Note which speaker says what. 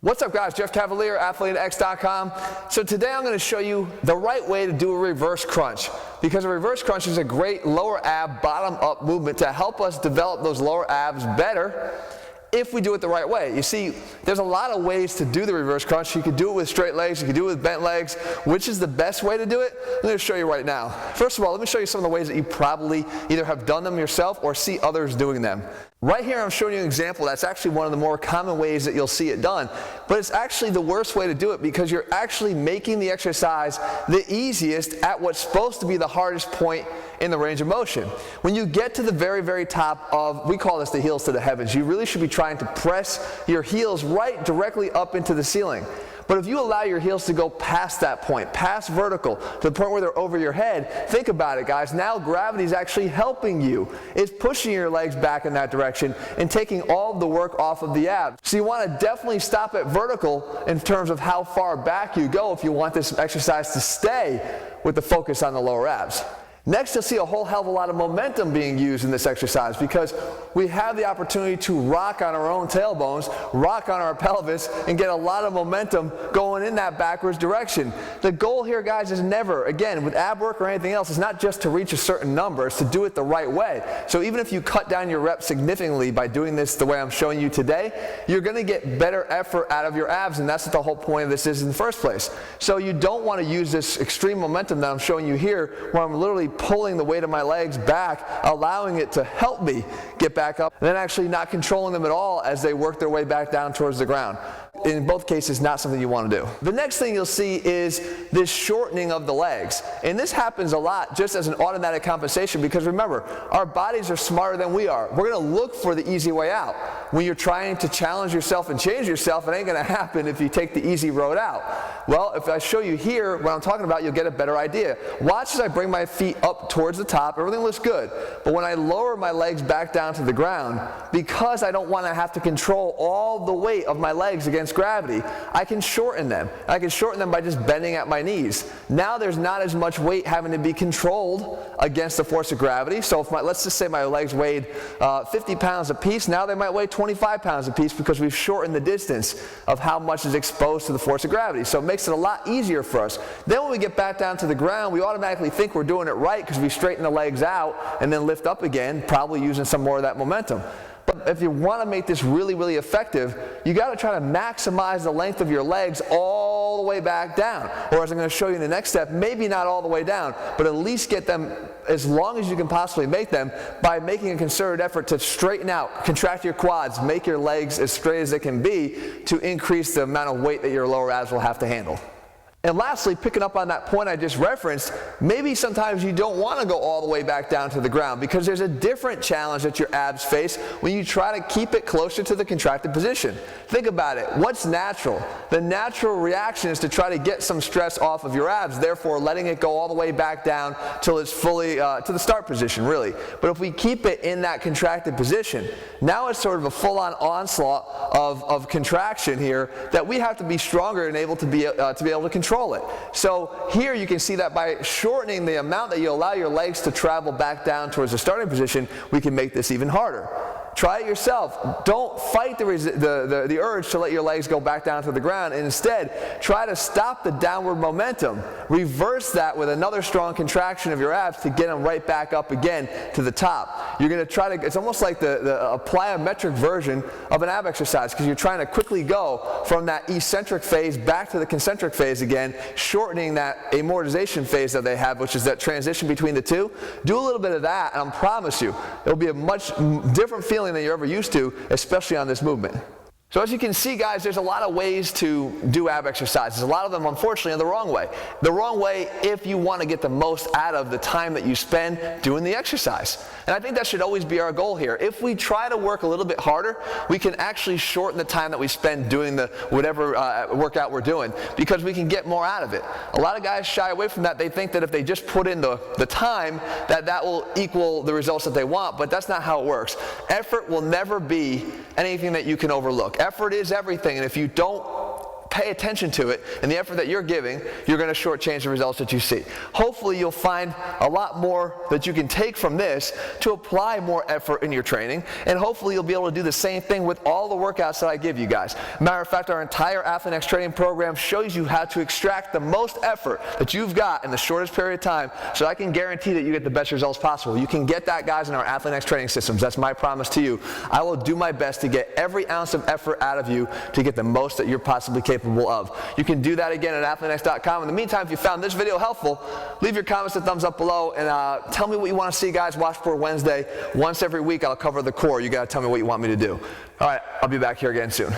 Speaker 1: What's up guys, Jeff Cavalier, ATHLEAN-X.com. So today I'm going to show you the right way to do a reverse crunch, because a reverse crunch is a great lower ab bottom up movement to help us develop those lower abs better if we do it the right way. You see, there's a lot of ways to do the reverse crunch. You could do it with straight legs, you could do it with bent legs. Which is the best way to do it? I'm going to show you right now. First of all, let me show you some of the ways that you probably either have done them yourself or see others doing them. Right here I'm showing you an example that's actually one of the more common ways that you'll see it done, but it's actually the worst way to do it because you're actually making the exercise the easiest at what's supposed to be the hardest point in the range of motion. When you get to the very, very top of, we call this the heels to the heavens, you really should be trying to press your heels right directly up into the ceiling. But if you allow your heels to go past that point, past vertical, to the point where they're over your head, think about it guys, now gravity is actually helping you. It's pushing your legs back in that direction and taking all of the work off of the abs. So you want to definitely stop at vertical in terms of how far back you go if you want this exercise to stay with the focus on the lower abs. Next, you'll see a whole hell of a lot of momentum being used in this exercise because we have the opportunity to rock on our own tailbones, rock on our pelvis, and get a lot of momentum going in that backwards direction. The goal here, guys, is never, again, with ab work or anything else, it's not just to reach a certain number, it's to do it the right way. So even if you cut down your reps significantly by doing this the way I'm showing you today, you're going to get better effort out of your abs, and that's what the whole point of this is in the first place. So you don't want to use this extreme momentum that I'm showing you here, where I'm literally pulling the weight of my legs back, allowing it to help me get back up, and then actually not controlling them at all as they work their way back down towards the ground. In both cases, not something you want to do. The next thing you'll see is this shortening of the legs. And this happens a lot just as an automatic compensation because remember, our bodies are smarter than we are. We're going to look for the easy way out. When you're trying to challenge yourself and change yourself, it ain't going to happen if you take the easy road out. Well, if I show you here what I'm talking about, you'll get a better idea. Watch as I bring my feet up towards the top. Everything looks good. But when I lower my legs back down to the ground, because I don't want to have to control all the weight of my legs against gravity, I can shorten them. I can shorten them by just bending at my knees. Now there's not as much weight having to be controlled against the force of gravity. So if let's just say my legs weighed 50 pounds apiece, now they might weigh 25 pounds apiece because we've shortened the distance of how much is exposed to the force of gravity. So it makes it a lot easier for us. Then when we get back down to the ground, we automatically think we're doing it right because we straighten the legs out and then lift up again, probably using some more of that momentum. But if you want to make this really, really effective, you got to try to maximize the length of your legs all the way back down. Or as I'm going to show you in the next step, maybe not all the way down, but at least get them as long as you can possibly make them by making a concerted effort to straighten out, contract your quads, make your legs as straight as they can be to increase the amount of weight that your lower abs will have to handle. And lastly, picking up on that point I just referenced, maybe sometimes you don't want to go all the way back down to the ground because there's a different challenge that your abs face when you try to keep it closer to the contracted position. Think about it. What's natural? The natural reaction is to try to get some stress off of your abs, therefore letting it go all the way back down till it's fully to the start position, really. But if we keep it in that contracted position, now it's sort of a full-on onslaught of contraction here that we have to be stronger and able to be able to control it. So here you can see that by shortening the amount that you allow your legs to travel back down towards the starting position, we can make this even harder. Try it yourself. Don't fight the urge to let your legs go back down to the ground. And instead, try to stop the downward momentum. Reverse that with another strong contraction of your abs to get them right back up again to the top. You're going to try to, it's almost like a plyometric version of an ab exercise because you're trying to quickly go from that eccentric phase back to the concentric phase again, shortening that amortization phase that they have, which is that transition between the two. Do a little bit of that, and I promise you, it'll be a much different feeling than you're ever used to, especially on this movement. So as you can see, guys, there's a lot of ways to do ab exercises. A lot of them, unfortunately, are the wrong way. The wrong way if you want to get the most out of the time that you spend doing the exercise. And I think that should always be our goal here. If we try to work a little bit harder, we can actually shorten the time that we spend doing the whatever workout we're doing because we can get more out of it. A lot of guys shy away from that. They think that if they just put in the time, that will equal the results that they want, but that's not how it works. Effort will never be anything that you can overlook. Effort is everything, and if you don't pay attention to it and the effort that you're giving, you're going to shortchange the results that you see. Hopefully you'll find a lot more that you can take from this to apply more effort in your training, and hopefully you'll be able to do the same thing with all the workouts that I give you guys. Matter of fact, our entire ATHLEAN-X training program shows you how to extract the most effort that you've got in the shortest period of time, so I can guarantee that you get the best results possible. You can get that, guys, in our ATHLEAN-X training systems. That's my promise to you. I will do my best to get every ounce of effort out of you to get the most that you're possibly capable of. You can do that again at ATHLEAN-X.com. In the meantime, if you found this video helpful, leave your comments and thumbs up below, and tell me what you want to see, guys. Watch for Wednesday. Once every week, I'll cover the core. You got to tell me what you want me to do. All right, I'll be back here again soon.